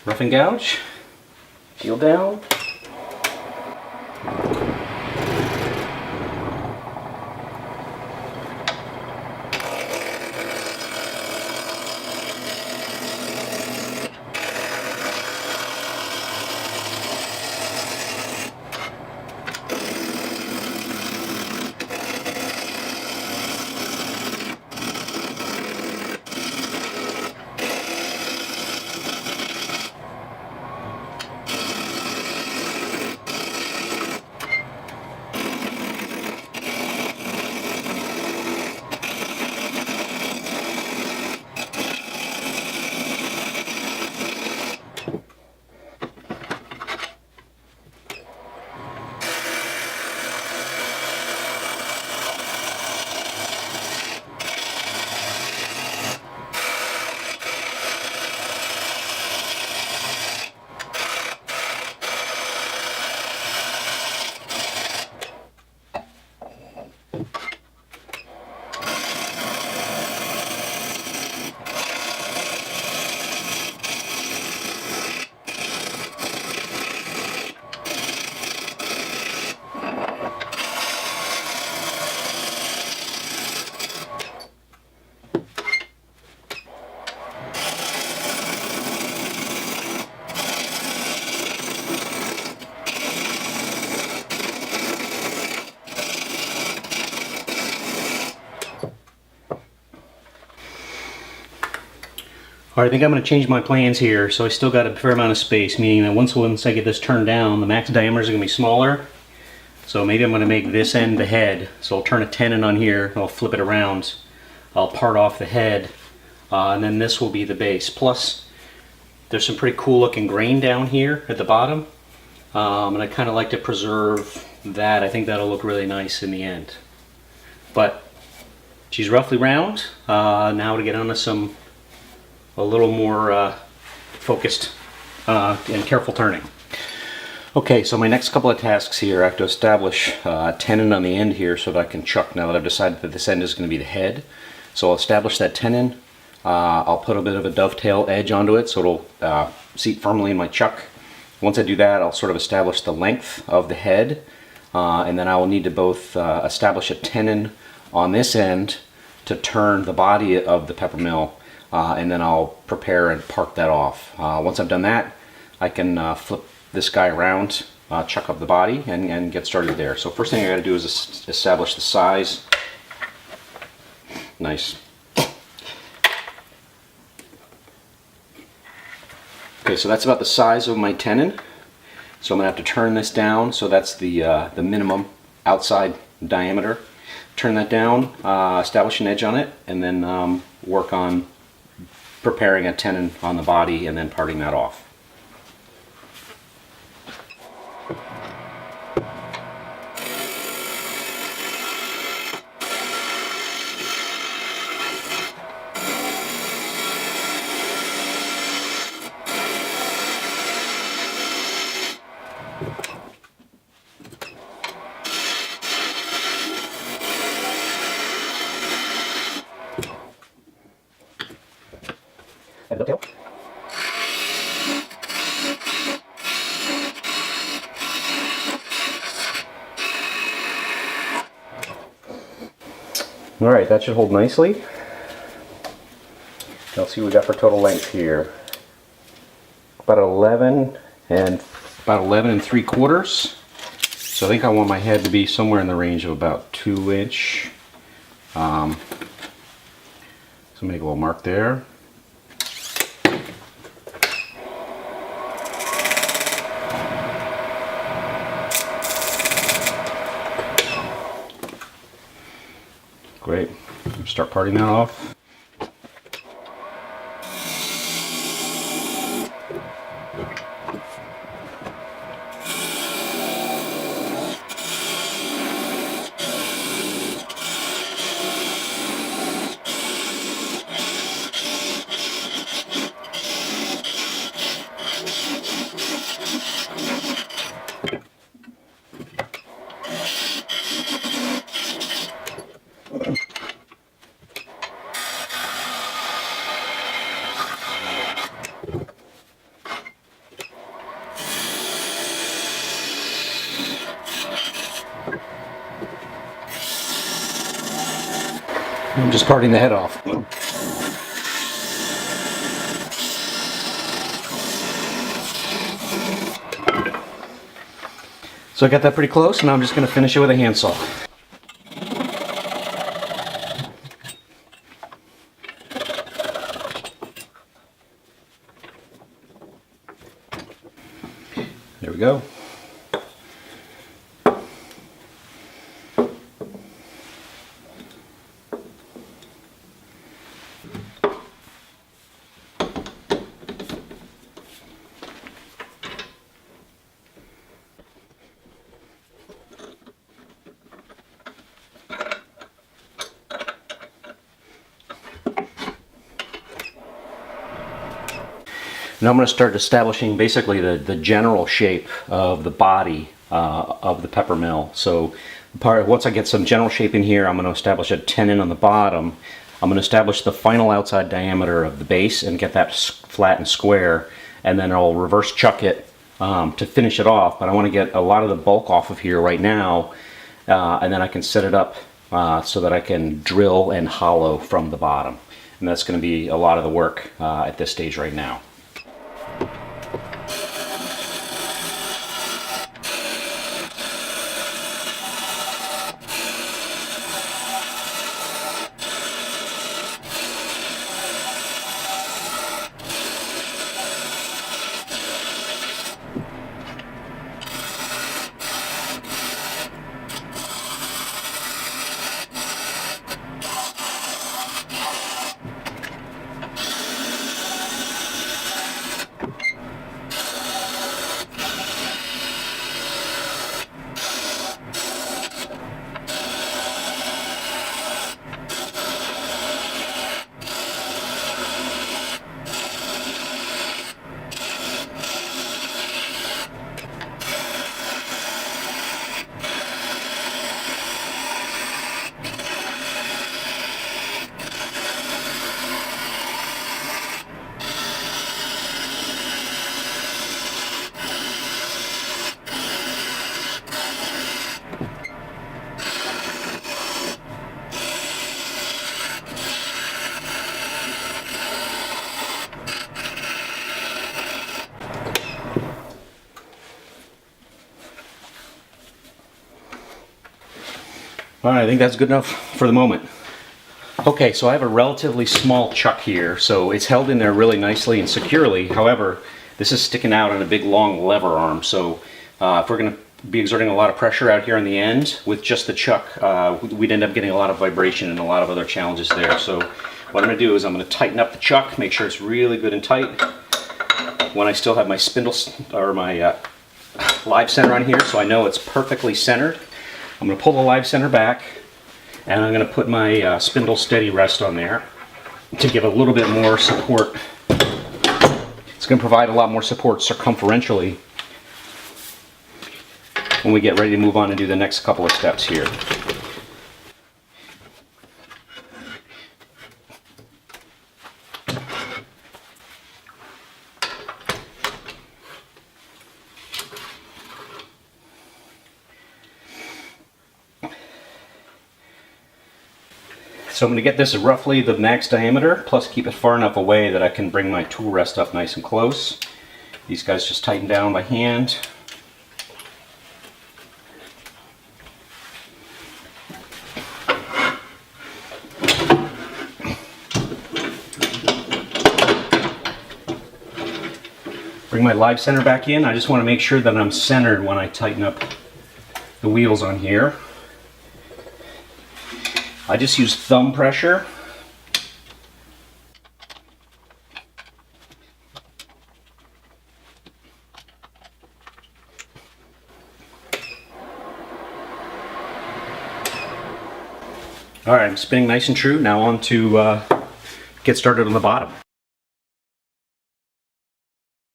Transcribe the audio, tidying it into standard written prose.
Rough and gouge, feel down. Alright, I think I'm going to change my plans here. So I still got a fair amount of space, meaning that once I get this turned down, the max diameters are going to be smaller. So maybe I'm going to make this end the head. So I'll turn a tenon on here, I'll flip it around, I'll part off the head, and then this will be the base. Plus, there's some pretty cool looking grain down here at the bottom, and I kind of like to preserve that. I think that'll look really nice in the end. But she's roughly round. Now to get onto a little more focused and careful turning. Okay, so my next couple of tasks here, I have to establish a tenon on the end here so that I can chuck now that I've decided that this end is going to be the head. So I'll establish that tenon. I'll put a bit of a dovetail edge onto it so it'll seat firmly in my chuck. Once I do that, I'll sort of establish the length of the head, and then I will need to both establish a tenon on this end to turn the body of the Peppermill, and then I'll prepare and park that off. Once I've done that, I can flip this guy around, chuck up the body, and get started there. So first thing I got to do is establish the size. Nice. Okay, so that's about the size of my tenon. So I'm going to have to turn this down. So that's the minimum outside diameter. Turn that down, establish an edge on it, and then work on preparing a tenon on the body and then parting that off. And dovetail. Alright, that should hold nicely. Let's see what we got for total length here. About 11 and 3/4. So I think I want my head to be somewhere in the range of about 2 inch. So make a little mark there. Great. Start parting that off. I'm just parting the head off. So I got that pretty close, and now I'm just going to finish it with a handsaw. There we go. Now I'm going to start establishing basically the general shape of the body of the Peppermill. So once I get some general shape in here, I'm going to establish a tenon on the bottom. I'm going to establish the final outside diameter of the base and get that flat and square, and then I'll reverse chuck it to finish it off. But I want to get a lot of the bulk off of here right now, and then I can set it up so that I can drill and hollow from the bottom. And that's going to be a lot of the work at this stage right now. Alright, I think that's good enough for the moment. Okay, so I have a relatively small chuck here, so it's held in there really nicely and securely. However, this is sticking out on a big long lever arm, so if we're going to be exerting a lot of pressure out here on the end with just the chuck, we'd end up getting a lot of vibration and a lot of other challenges there. So what I'm going to do is I'm going to tighten up the chuck, make sure it's really good and tight. When I still have my spindle or my live center on here, so I know it's perfectly centered. I'm going to pull the live center back, and I'm going to put my spindle steady rest on there to give a little bit more support. It's going to provide a lot more support circumferentially when we get ready to move on and do the next couple of steps here. So I'm going to get this at roughly the max diameter, plus keep it far enough away that I can bring my tool rest up nice and close. These guys just tighten down by hand. Bring my live center back in. I just want to make sure that I'm centered when I tighten up the wheels on here. I just use thumb pressure. All right, I'm spinning nice and true. Now on to get started on the bottom.